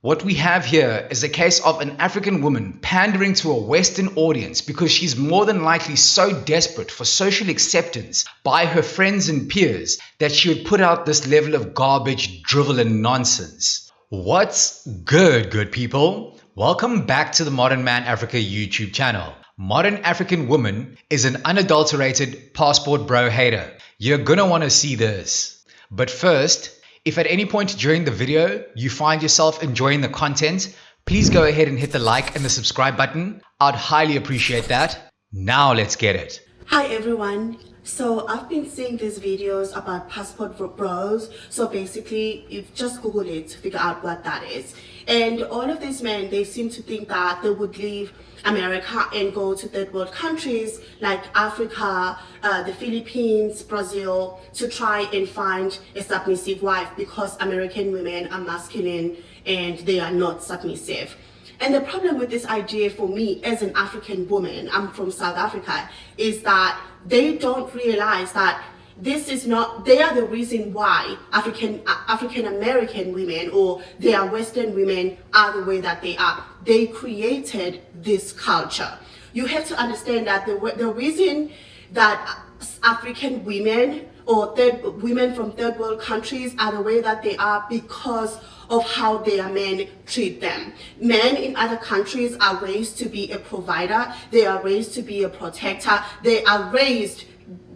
What we have here is a case of an African woman pandering to a Western audience because she's more than likely so desperate for social acceptance by her friends and peers that she would put out this level of garbage, drivel, and nonsense. What's good people? Welcome back to the Modern Man Africa YouTube channel. Modern African Woman is an unadulterated passport bro hater. You're gonna want to see this. But first, if at any point during the video you find yourself enjoying the content, please go ahead and hit the like and the subscribe button. I'd highly appreciate that. Now let's get it. Hi everyone. So I've been seeing these videos about passport bros. So basically, you just Google it to figure out what that is. And all of these men, they seem to think that they would leave America and go to third world countries like Africa, the Philippines, Brazil, to try and find a submissive wife because American women are masculine and they are not submissive. And the problem with this idea for me as an African woman, I'm from South Africa, is that they don't realize that this is not, they are the reason why African American women or they are Western women are the way that they are. They created this culture. You have to understand that the reason that African women or women from third world countries are the way that they are because of how their men treat them. Men in other countries are raised to be a provider, they are raised to be a protector, they are raised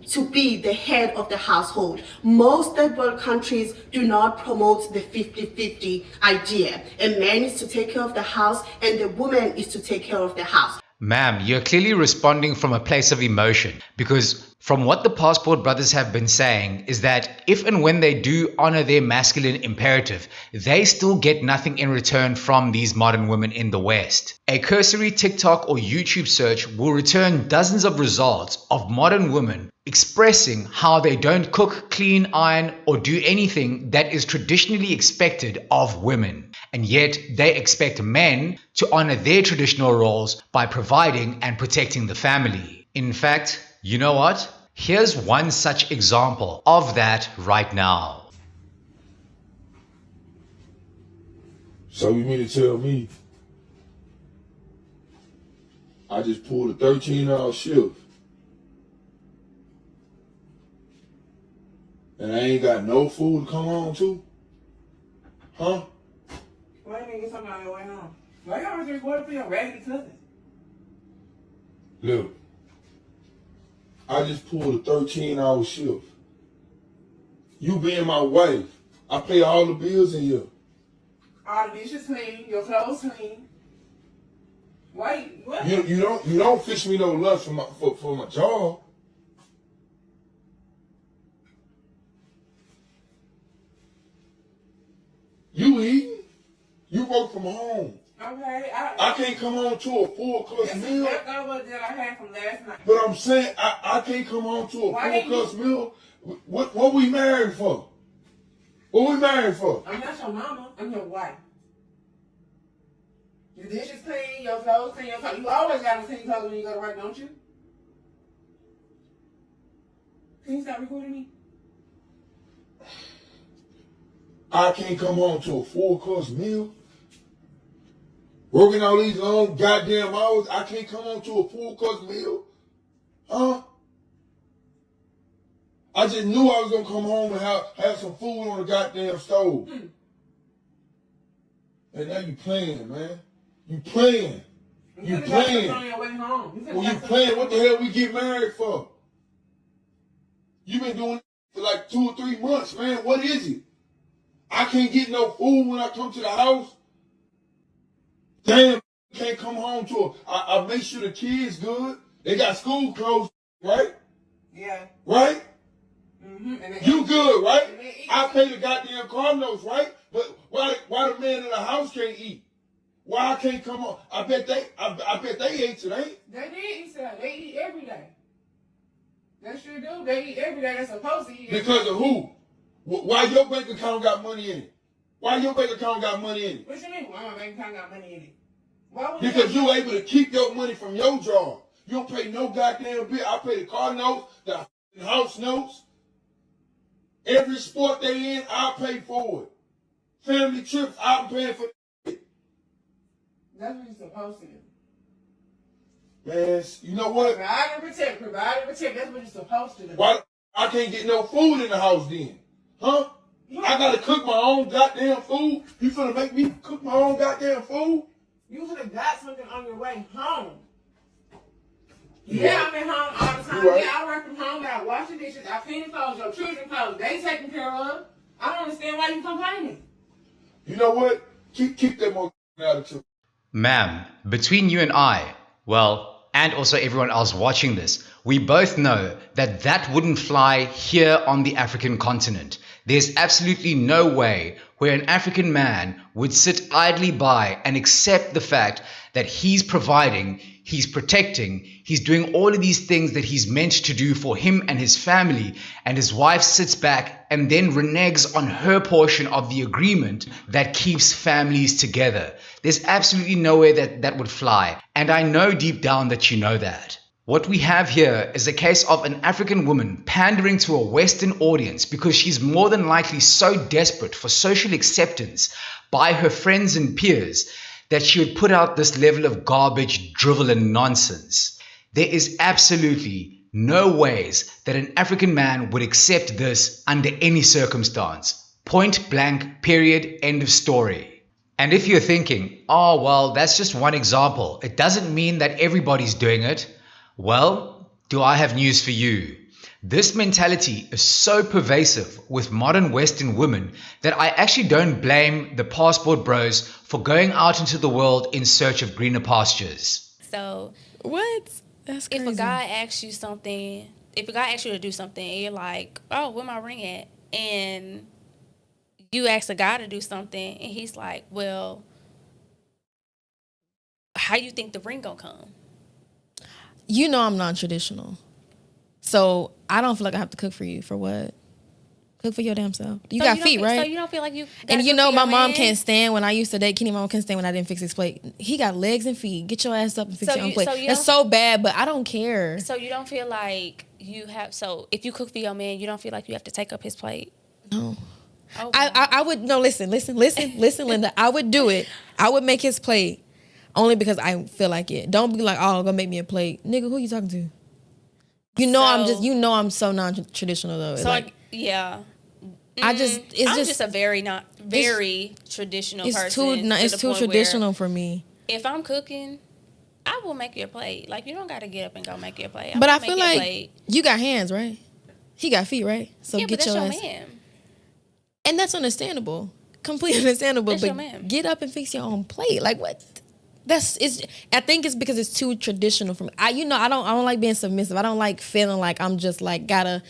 to be the head of the household. Most third world countries do not promote the 50-50 idea. A man is to take care of the house and the woman is to take care of the house. Ma'am, you're clearly responding from a place of emotion because from what the passport brothers have been saying is that if and when they do honor their masculine imperative, they still get nothing in return from these modern women in the West. A cursory TikTok or YouTube search will return dozens of results of modern women expressing how they don't cook, clean, iron, or do anything that is traditionally expected of women. And yet they expect men to honor their traditional roles by providing and protecting the family. In fact, you know what? Here's one such example of that right now. So you mean to tell me I just pulled a 13-hour shift and I ain't got no food to come home to? Huh? Why you get something on your way home? Why you always recording for your raggedy cousins? Look, I just pulled a 13-hour shift. You being my wife, I pay all the bills in here. All the dishes clean, your clothes clean. Why? What? You don't fix me no lunch for my job. You eating? You work from home. Okay. I can't come home to a full-course meal. That's over that I had from last night. But I'm saying I can't come home to a full-course meal. What we married for? What we married for? I'm not your mama. I'm your wife. Your dishes clean, your clothes clean, your clothes. You always got to clean clothes when you go to work, don't you? Can you stop recording me? I can't come home to a full-course meal. Working all these long goddamn hours, I can't come home to a full-course meal. Huh? I just knew I was going to come home and have some food on the goddamn stove. And now you playing, man. You playing. You playing. On your way home. Well, you playing. What the hell we get married for? You been doing it for like 2 or 3 months, man. What is it? I can't get no food when I come to the house. Damn, can't come home to I make sure the kids good. They got school clothes, right? Yeah. Right? Mm-hmm. You good, right? I pay the goddamn car notes, right? But why the man in the house can't eat? Why I can't come home? I bet they ate today. They did eat today. They eat every day. They sure do. They eat every day. They're supposed to eat. Because of who? Why your bank account got money in it? Why your bank account got money in it? What you mean? Why my bank account got money in it? Why would Because you able to keep your money from your job. You don't pay no goddamn bill. I pay the car notes, the house notes. Every sport they in, I pay for it. Family trips, I'm paying for it. That's what you're supposed to do. Man, you know what? Provide and protect. Provide and protect. That's what you're supposed to do. Why I can't get no food in the house then? Huh? Yeah. I gotta cook my own goddamn food? You finna make me cook my own goddamn food? You should have got something on your way home. You Yeah, right. I'm at home all the time. You right. Yeah, I work from home. I wash the dishes. I clean the clothes. Your children clothes. They taken care of. I don't understand why you complaining. You know what? Keep that more attitude. Ma'am, between you and I, well, and also everyone else watching this, we both know that that wouldn't fly here on the African continent. There's absolutely no way where an African man would sit idly by and accept the fact that he's providing, he's protecting, he's doing all of these things that he's meant to do for him and his family, and his wife sits back and then reneges on her portion of the agreement that keeps families together. There's absolutely no way that would fly, and I know deep down that you know that. What we have here is a case of an African woman pandering to a Western audience because she's more than likely so desperate for social acceptance by her friends and peers that she would put out this level of garbage, drivel, and nonsense. There is absolutely no ways that an African man would accept this under any circumstance. Point blank, period, end of story. And if you're thinking, oh, well, that's just one example, it doesn't mean that everybody's doing it. Well, do I have news for you? This mentality is so pervasive with modern Western women that I actually don't blame the passport bros for going out into the world in search of greener pastures. So, what? That's crazy. If a guy asks you something, if a guy asks you to do something, and you're like, oh, where my ring at? And you ask a guy to do something, and he's like, well, how you think the ring gonna come? You know I'm non-traditional. So I don't feel like I have to cook for you. For what? Cook for your damn self. You got feet, right? So you don't feel like you and you know my mom can't stand when I used to date Kenny. My mom can't stand when I didn't fix his plate. He got legs and feet. Get your ass up and fix your own plate. That's so bad, but I don't care. So you don't feel like you have, so if you cook for your man, you don't feel like you have to take up his plate? No. Oh, I would, no, listen, Linda. I would do it. I would make his plate only because I feel like it. Don't be like, oh, go make me a plate. Nigga, who you talking to? I'm so non-traditional though. So like, yeah. I'm just a very traditional person. It's too traditional for me. If I'm cooking, I will make you a plate. Like, you don't got to get up and go make you a plate. But I feel like you got hands, right? He got feet, right? So yeah, get but that's your your ass. man. And that's understandable. Completely understandable. That's but your man. Get up and fix your own plate. Like what? I think it's because it's too traditional for me. I don't like being submissive. I don't like feeling like I'm just like gotta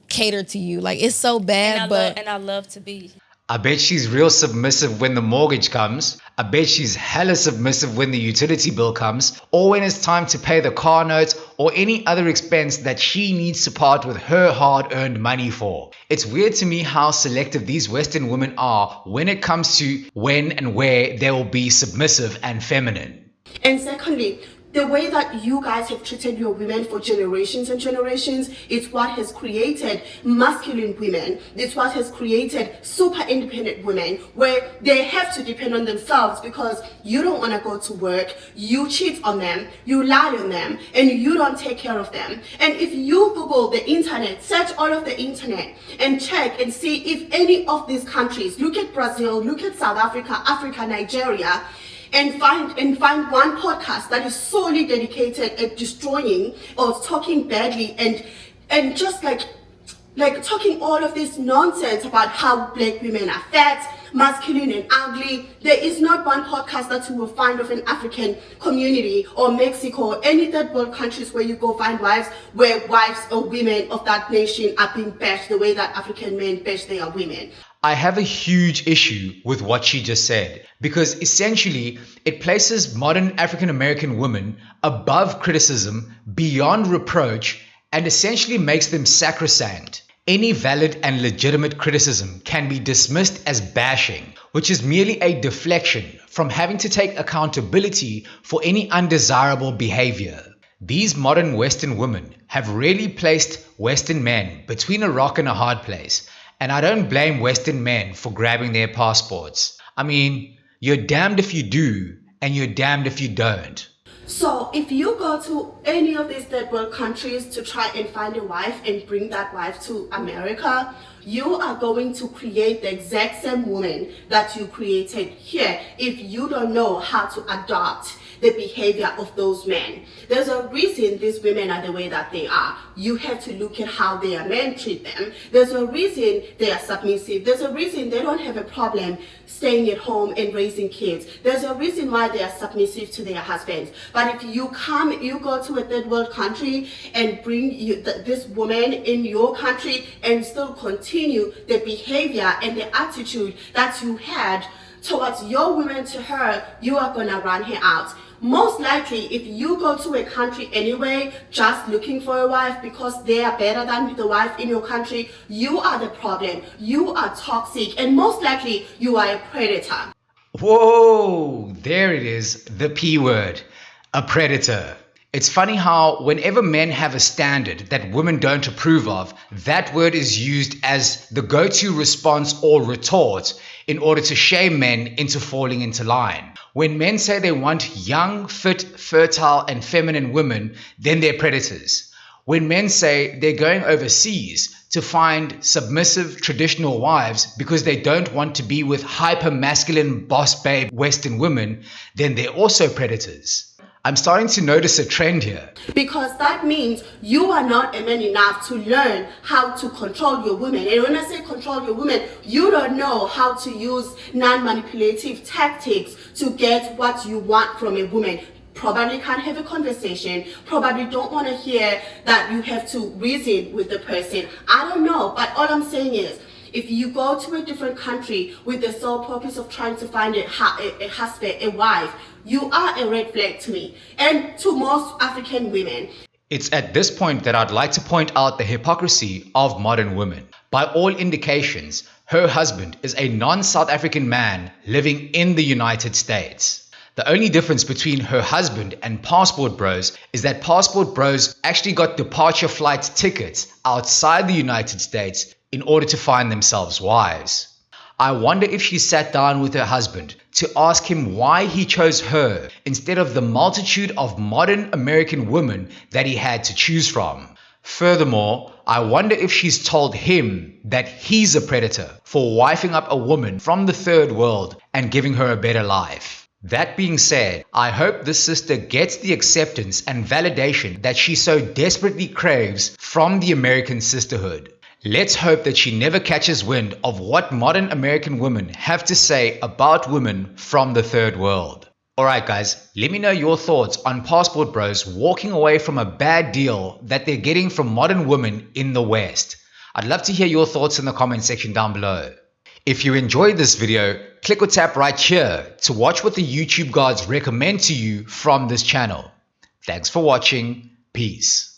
cater to you. Like it's so bad, I love to be. I bet she's real submissive when the mortgage comes. I bet she's hella submissive when the utility bill comes, or when it's time to pay the car note or any other expense that she needs to part with her hard-earned money for. It's weird to me how selective these Western women are when it comes to when and where they will be submissive and feminine. And secondly, the way that you guys have treated your women for generations and generations, it's what has created masculine women. It's what has created super independent women where they have to depend on themselves because you don't want to go to work, you cheat on them, you lie on them, and you don't take care of them. And if you Google the internet, search all of the internet and check and see if any of these countries, look at Brazil, look at South Africa, Nigeria, and find one podcast that is solely dedicated at destroying or talking badly and just like talking all of this nonsense about how black women are fat, masculine and ugly. There is not one podcast that you will find of an African community or Mexico or any third world countries where you go find wives where wives or women of that nation are being bashed the way that African men bash their women. I have a huge issue with what she just said because essentially it places modern African American women above criticism, beyond reproach, and essentially makes them sacrosanct. Any valid and legitimate criticism can be dismissed as bashing, which is merely a deflection from having to take accountability for any undesirable behavior. These modern Western women have really placed Western men between a rock and a hard place. And I don't blame Western men for grabbing their passports. I mean, you're damned if you do and you're damned if you don't. So if you go to any of these third world countries to try and find a wife and bring that wife to America, you are going to create the exact same woman that you created here if you don't know how to adopt the behavior of those men. There's a reason these women are the way that they are. You have to look at how their men treat them. There's a reason they are submissive. There's a reason they don't have a problem staying at home and raising kids. There's a reason why they are submissive to their husbands. But if you go to a third world country and bring this woman in your country and still continue the behavior and the attitude that you had towards your women to her, you are gonna run her out. Most likely, if you go to a country anyway, just looking for a wife because they are better than the wife in your country, you are the problem. You are toxic, and most likely, you are a predator. Whoa, there it is, the P word, a predator. It's funny how whenever men have a standard that women don't approve of, that word is used as the go-to response or retort in order to shame men into falling into line. When men say they want young, fit, fertile, and feminine women, then they're predators. When men say they're going overseas to find submissive traditional wives because they don't want to be with hyper-masculine boss babe Western women, then they're also predators. I'm starting to notice a trend here. Because that means you are not a man enough to learn how to control your women. And when I say control your women, you don't know how to use non-manipulative tactics to get what you want from a woman. Probably can't have a conversation, probably don't want to hear that you have to reason with the person. I don't know, but all I'm saying is, if you go to a different country with the sole purpose of trying to find a husband, a wife, you are a red flag to me and to most African women. It's at this point that I'd like to point out the hypocrisy of modern women. By all indications, her husband is a non-South African man living in the United States. The only difference between her husband and passport bros is that passport bros actually got departure flight tickets outside the United States in order to find themselves wives. I wonder if she sat down with her husband to ask him why he chose her instead of the multitude of modern American women that he had to choose from. Furthermore, I wonder if she's told him that he's a predator for wifing up a woman from the third world and giving her a better life. That being said, I hope this sister gets the acceptance and validation that she so desperately craves from the American sisterhood. Let's hope that she never catches wind of what modern American women have to say about women from the third world. Alright guys, let me know your thoughts on passport bros walking away from a bad deal that they're getting from modern women in the West. I'd love to hear your thoughts in the comment section down below. If you enjoyed this video, click or tap right here to watch what the YouTube gods recommend to you from this channel. Thanks for watching. Peace.